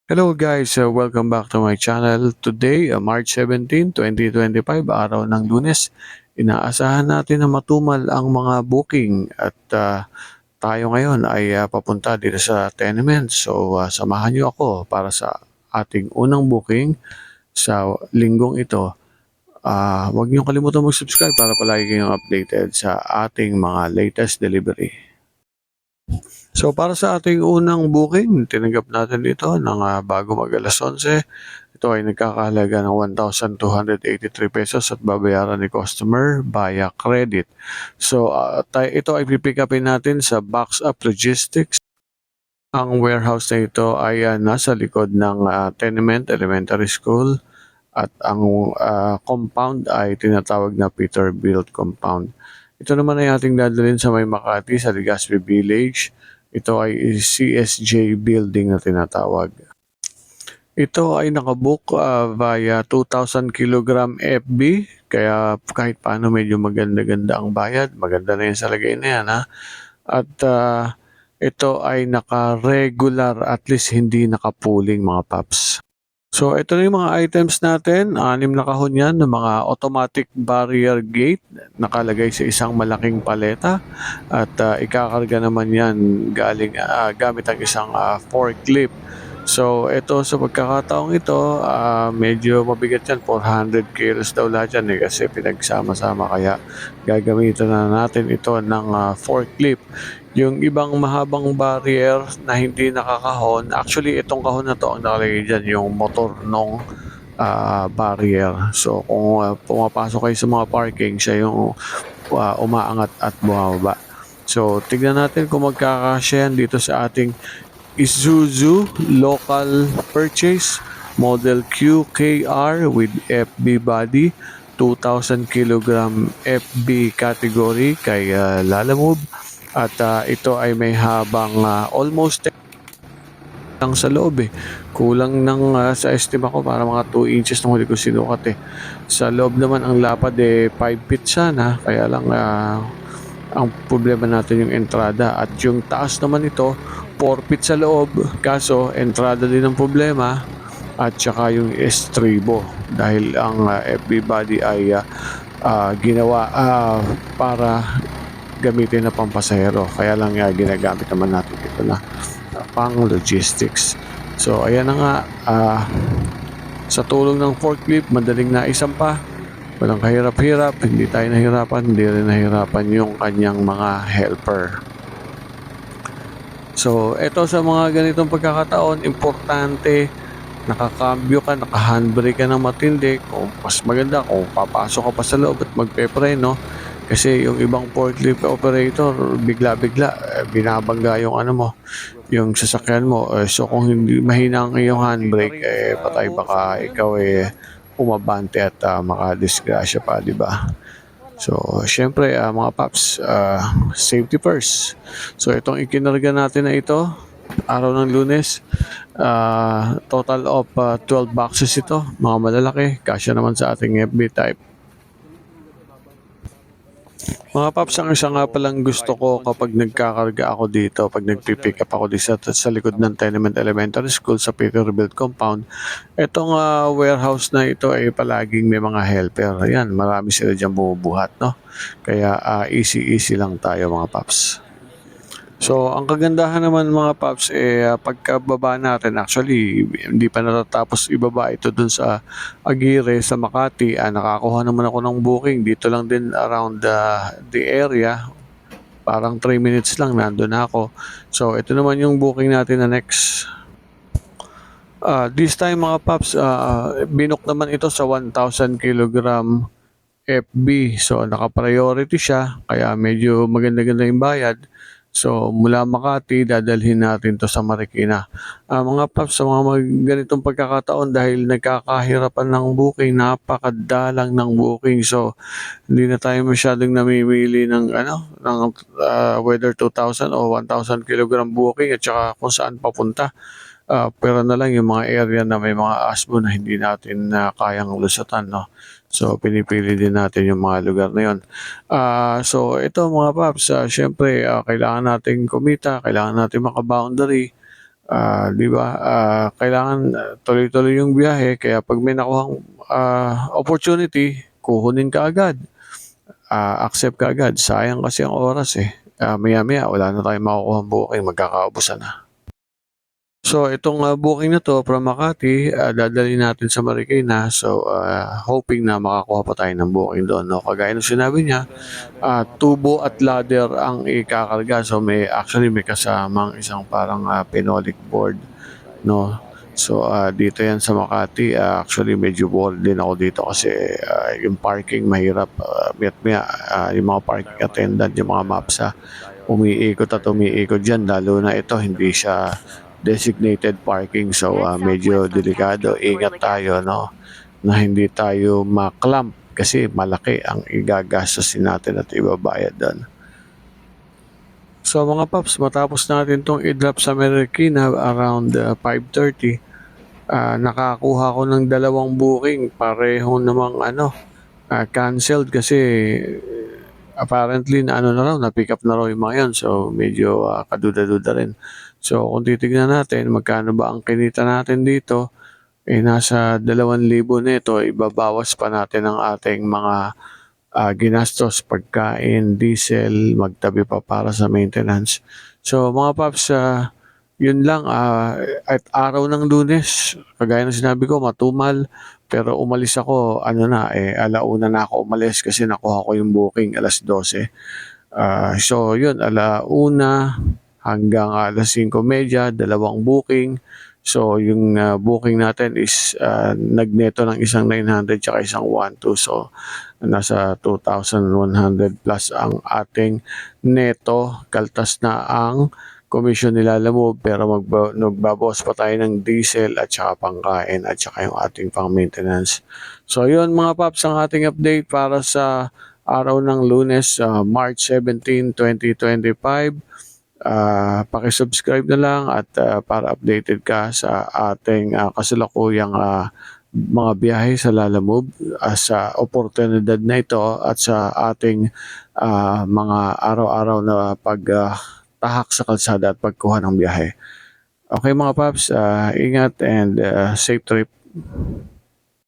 Hello guys, welcome back to my channel. Today, March 17, 2025, araw ng Lunes. Inaasahan natin na matumal ang mga booking at tayo ngayon ay papunta dito sa tenement. So, samahan niyo ako para sa ating unang booking sa linggong ito. Huwag niyo kalimutan mag-subscribe para palagi kayong updated sa ating mga latest delivery. So para sa ating unang booking, tinanggap natin ito ng bago mag alas 11. Ito ay nagkakahalaga ng 1,283 pesos at babayaran ni customer via credit. So ito ay pipick upin natin sa Box Up Logistics. Ang warehouse na ito ay nasa likod ng Tenement Elementary School at ang compound ay tinatawag na Peterbilt Compound. Ito naman ay ating dadalhin sa May Makati sa Legazpi Village. Ito ay CSJ building na tinatawag. Ito ay nakabook via 2,000 kilogram FB. Kaya kahit paano medyo maganda-ganda ang bayad. Maganda na yan sa lagay na yan ha. At ito ay naka-regular, at least hindi naka-pooling mga paps. So ito na yung mga items natin, 6 na kahon yan ng mga automatic barrier gate nakalagay sa isang malaking paleta at ikakarga naman yan gamit ang isang forklift. So ito sa pagkakataong ito, medyo mabigat yan, 400 kilos daw lahat yan kasi pinagsama-sama kaya gagamitan na natin ito ng forklift. Yung ibang mahabang barrier na hindi nakakahon, actually itong kahon na to ang nakalagay dyan, yung motor nung barrier. So kung pumapasok kayo sa mga parking, siya yung umaangat at bumababa. So tignan natin kung magkakasya yan dito sa ating Isuzu local purchase model QKR with FB body, 2,000 kilogram FB category kay Lalamove. At ito ay may habang almost lang sa loob Kulang ng sa estima ko para mga 2 inches ng huli ko sinukat Sa loob naman ang lapad 5 feet sana. Kaya lang ang problema natin yung entrada. At yung taas naman ito, 4 feet sa loob. Kaso entrada din ang problema. At saka yung estribo. Dahil ang FB body ay ginawa para gamitin na pampasahero. Kaya lang ginagamit naman natin ito na pang logistics. So ayan na nga, sa tulong ng forklift, madaling naisampa. Walang kahirap-hirap, hindi tayo nahirapan, hindi rin nahirapan yung kanyang mga helper. So ito sa mga ganitong pagkakataon, importante nakakambyo ka, naka-handbrake ka ng matindi. Kung mas maganda kung papasok ka pa sa loob at magpe-preno. Kasi yung ibang forklift operator, bigla-bigla, binabangga yung yung sasakyan mo. So kung hindi mahina ang iyong handbrake, patay baka ikaw umabante at makadisgrasya pa, di ba? So, syempre, mga paps, safety first. So, itong ikinarga natin na ito, araw ng Lunes, total of 12 boxes ito, mga malalaki, kasya naman sa ating FB type. Mga paps, ang isa nga palang gusto ko kapag nagkakarga ako dito, pag nagpipick up ako dito sa likod ng Tenement Elementary School sa Peterbilt Compound, itong warehouse na ito ay palaging may mga helper. Ayan, marami sila dyan bumubuhat, no? Kaya easy-easy lang tayo mga paps. So, ang kagandahan naman mga paps, pagkababa natin, actually, hindi pa natatapos ibaba ito dun sa Aguirre, sa Makati. Nakakuha naman ako ng booking. Dito lang din around the area. Parang 3 minutes lang, nandun na ako. So, ito naman yung booking natin na next. This time mga paps, binook naman ito sa 1,000 kilogram FB. So, naka-priority siya. Kaya medyo maganda-ganda yung bayad. So, mula Makati, dadalhin natin to sa Marikina. Mga paps, sa mga ganitong pagkakataon, dahil nagkakahirapan ng booking, napakadalang ng booking. So, hindi na tayo masyadong namimili ng, whether 2,000 o 1,000 kilogram booking at saka kung saan papunta. Pero na lang yung mga area na may mga asbo na hindi natin kayang lusutan, no? So, pinipili din natin yung mga lugar na yun. So, ito mga paps, syempre, kailangan natin kumita, kailangan natin makaboundary. 'Di ba, kailangan tuloy-tuloy yung biyahe kaya 'pag may nakuhang, opportunity kukunin kaagad, accept kaagad. Sayang kasi ang oras, eh. Maya-maya wala na tayong makukuhang booking, magkakaubusan na. So itong, booking na 'to from Makati, dadalhin natin sa Marikina. So, hoping na makakuha pa tayo ng booking do'n 'no. Kagaya ng sinabi niya, tubo at ladder ang ikakarga. So may kasamang isang parang, phenolic board 'no. So, dito 'yan sa Makati, actually medyo bored din ako dito kasi, yung parking mahirap, maya't maya, yung mga parking attendant, yung mga MAPSA, umiikot at umiikot diyan lalo na ito hindi siya designated parking. So, medyo delikado, ingat tayo 'no, na hindi tayo ma-clump kasi malaki ang igagastusin natin at ibabayad do'n. So mga paps, matapos natin 'tong i-drop sa Marikina around, 5:30, nakakuha ko ng dalawang booking, pareho namang ano, canceled kasi apparently na ano na raw, na-pick up na raw yung mga 'yon. So medyo, kaduda-duda rin. So kung titignan natin magkano ba ang kinita natin dito, eh, nasa 2,000 nito, ibabawas pa natin ang ating mga, ginastos, pagkain, diesel, magtabi pa para sa maintenance. So mga paps, yun lang, at araw ng Lunes, kagaya ng sinabi ko matumal, pero umalis ako ano na, 1:00 na ako umalis kasi nakuha ko yung booking 12:00. So yun 1:00 hanggang 5:30, dalawang booking. So yung, booking natin is, nagneto ng isang 900 tsaka isang 1,200. So nasa 2,100 plus ang ating neto, kaltas na ang komisyon nila Lamove, pero magbabawas pa tayo ng diesel at saka pangkain at saka yung ating pang-maintenance. So yun mga paps ang ating update para sa araw ng Lunes, March 17, 2025. Paki-subscribe na lang at, para updated ka sa ating, kasalukuyang, mga biyahe sa Lalamove, sa oportunidad na ito at sa ating, mga araw-araw na tahak sa kalsada at pagkuha ng biyahe. Okay mga paps, ingat and, safe trip.